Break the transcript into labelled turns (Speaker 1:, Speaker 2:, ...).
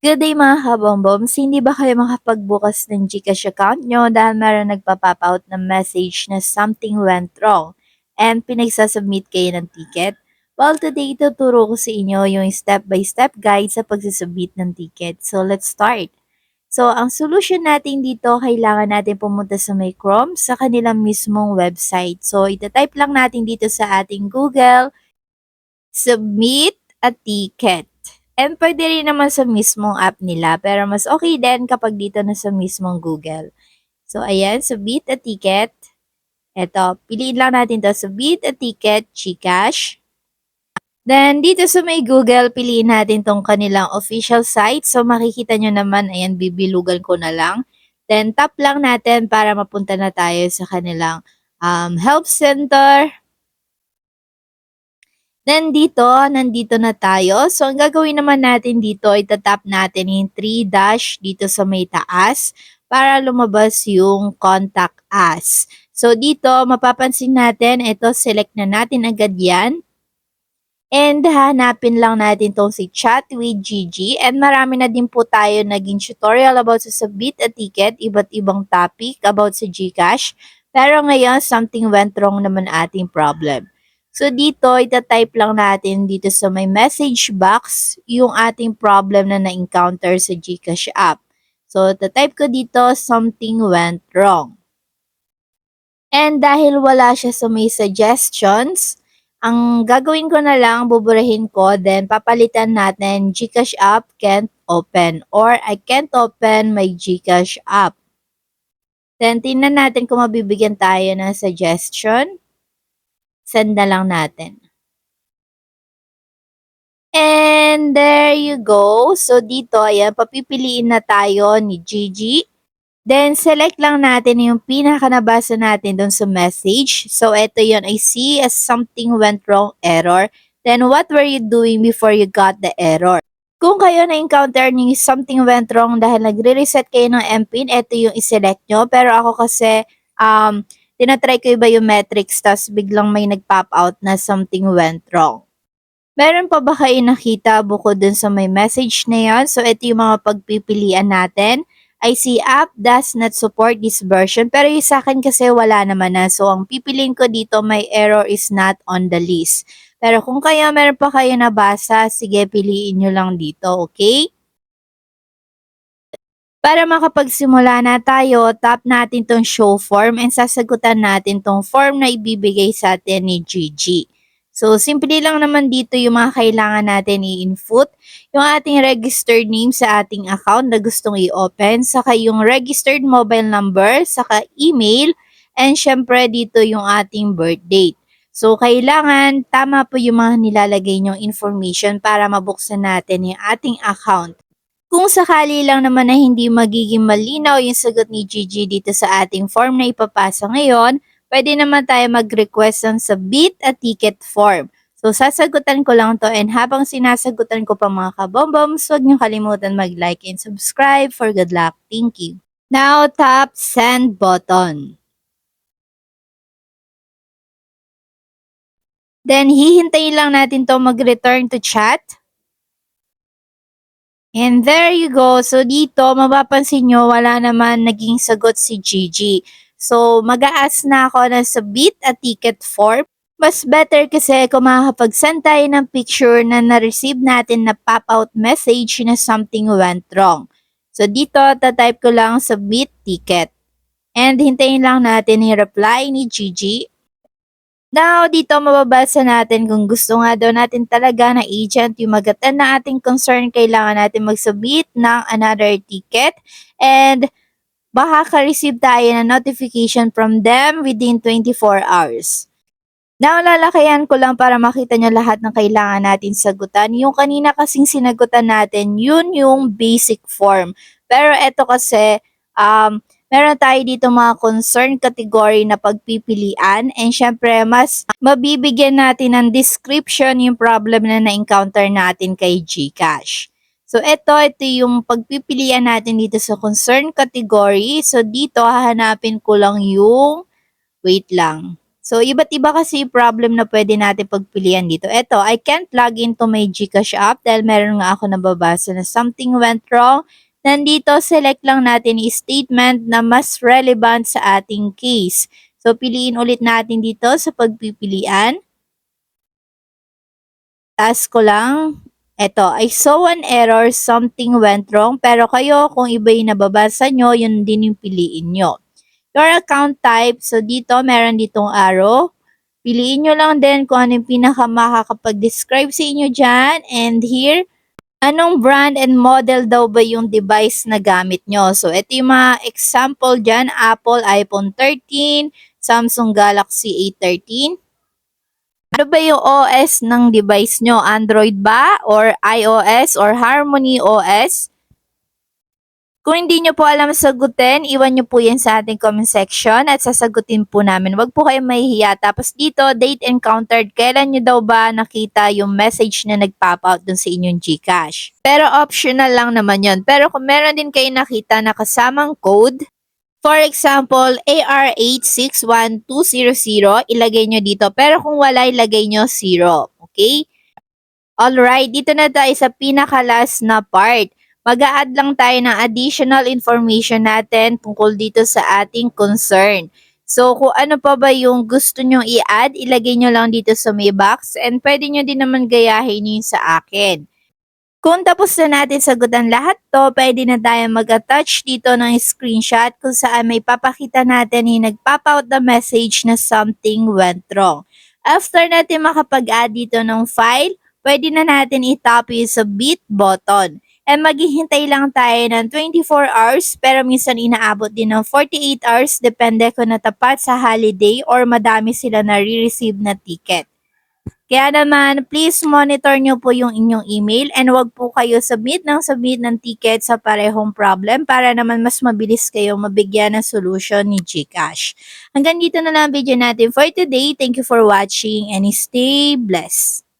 Speaker 1: Good day mga kabomboms! Hindi ba kayo makapagbukas ng GCash account nyo dahil meron nagpa-pop out ng message na something went wrong and pinagsasubmit kayo ng ticket? Well, today ituturo ko sa inyo yung step-by-step guide sa pagsasubmit ng ticket. So, let's start! So, ang solution natin dito, kailangan natin pumunta sa may Chrome sa kanilang mismong website. So, itatype lang natin dito sa ating Google, submit a ticket. And pwede rin naman sa mismong app nila, pero mas okay din kapag dito na sa mismong Google. So, ayan, submit a ticket. Eto, piliin lang natin to, submit a ticket, GCash. Then, dito sa may Google, piliin natin tong kanilang official site. So, makikita nyo naman, ayan, bibilugan ko na lang. Then, tap lang natin para mapunta na tayo sa kanilang help center. Then dito, nandito na tayo. So, ang gagawin naman natin dito, itatap natin yung 3 dash dito sa may taas para lumabas yung contact us. So, dito, mapapansin natin, ito, select na natin agad yan. And hanapin lang natin tong si Chat with Gigi. And marami na din po tayo naging tutorial about sa submit a ticket, iba't ibang topic about sa GCash. Pero ngayon, something went wrong naman ating problem. So dito, itatype lang natin dito sa may message box yung ating problem na na-encounter sa GCash app. So, itatype ko dito, something went wrong. And dahil wala siya sa may suggestions, ang gagawin ko na lang, buburahin ko, then papalitan natin GCash app can't open or I can't open my GCash app. Then, tingnan natin kung mabibigyan tayo ng suggestion. Send na lang natin. And there you go. So, dito, ayan, papipiliin na tayo ni Gigi. Then, select lang natin yung pinakanabasa natin dun sa message. So, ito yun. I see as something went wrong error. Then, what were you doing before you got the error? Kung kayo na-encounter niyo something went wrong dahil nagre-reset kayo ng MPIN, ito yung iselect nyo. Pero ako kasi, tinatry ko yung biometrics, tas biglang may nag-pop out na something went wrong. Meron pa ba kayo nakita bukod dun sa may message na yan? So, ito yung mga pagpipilian natin. I see app does not support this version. Pero yung sa akin kasi wala naman na. So, ang pipiliin ko dito, my error is not on the list. Pero kung kaya meron pa kayo nabasa, sige, piliin nyo lang dito, okay? Para makapagsimula na tayo, tap natin tong show form and sasagutan natin tong form na ibibigay sa atin ni Gigi. So, simple lang naman dito yung mga kailangan natin i-input. Yung ating registered name sa ating account na gustong i-open, saka yung registered mobile number, saka email, and syempre dito yung ating birth date. So, kailangan tama po yung mga nilalagay nyong information para mabuksan natin yung ating account. Kung sakali lang naman na hindi magiging malinaw yung sagot ni Gigi dito sa ating form na ipapasa ngayon, pwede naman tayo mag-request ng submit a ticket form. So, sasagutan ko lang to and habang sinasagutan ko pa mga kabomboms, huwag niyong kalimutan mag-like and subscribe for good luck. Thank you. Now, tap send button. Then, hihintayin lang natin to mag-return to chat. And there you go. So, dito, mapapansin nyo, wala naman naging sagot si Gigi. So, mag-a-ask na ako na submit a ticket form. Mas better kasi kung makakapag-send tayo ng picture na na-receive natin na pop-out message na something went wrong. So, dito, tatype ko lang submit ticket. And hintayin lang natin yung reply ni Gigi. Now, dito mababasa natin kung gusto nga daw natin talaga na agent yung mag-attend na ating concern, kailangan natin mag-submit ng another ticket and baka ka-receive tayo ng notification from them within 24 hours. Now, lalakayan ko lang para makita nyo lahat ng kailangan natin sagutan. Yung kanina kasing sinagutan natin, yun yung basic form. Pero eto kasi, meron tayo dito mga concern category na pagpipilian and syempre mas mabibigyan natin ng description yung problem na na-encounter natin kay GCash. So ito yung pagpipilian natin dito sa concern category. So dito hahanapin ko lang yung, wait lang. So, iba't iba kasi problem na pwede natin pagpilian dito. Eto, I can't log into my GCash app dahil meron nga ako nababasa na something went wrong. Nandito, select lang natin yung statement na mas relevant sa ating case. So, piliin ulit natin dito sa pagpipilian. Task ko lang. Eto, I saw an error, something went wrong. Pero kayo, kung iba yung nababasa nyo, yun din yung piliin nyo. Your account type. So, dito, meron ditong arrow. Piliin nyo lang din kung ano yung pinaka makakapag-describe sa inyo dyan. And here, anong brand and model daw ba yung device na gamit nyo? So, ito yung mga example dyan. Apple iPhone 13, Samsung Galaxy A13. Ano ba yung OS ng device nyo? Android ba? Or iOS? Or Harmony OS? Kung hindi nyo po alam sagutin, iwan nyo po yan sa ating comment section at sasagutin po namin. Huwag po kayong mahihiya. Tapos dito, date encountered. Kailan nyo daw ba nakita yung message na nag-pop out dun sa inyong GCash? Pero optional lang naman yon. Pero kung meron din kayo nakita na kasamang code, for example, AR861200, ilagay nyo dito. Pero kung wala, ilagay nyo 0. Okay? Alright, dito na tayo sa pinaka-last na part. Mag-a-add lang tayo ng additional information natin tungkol dito sa ating concern. So, kung ano pa ba yung gusto nyong i-add, ilagay nyo lang dito sa may box and pwede nyo din naman gayahin yun sa akin. Kung tapos na natin sagutan lahat to, pwede na tayo mag-attach dito ng screenshot kung saan may papakita natin yung nag-pop out the message na something went wrong. After natin makapag-add dito ng file, pwede na natin i-tap yung submit button. And maghihintay lang tayo ng 24 hours pero minsan inaabot din ng 48 hours depende kung natapat sa holiday or madami sila na re-receive na ticket. Kaya naman, please monitor nyo po yung inyong email and wag po kayo submit ng ticket sa parehong problem para naman mas mabilis kayong mabigyan ng solution ni GCash. Hanggang dito na lang ang video natin for today. Thank you for watching and stay blessed.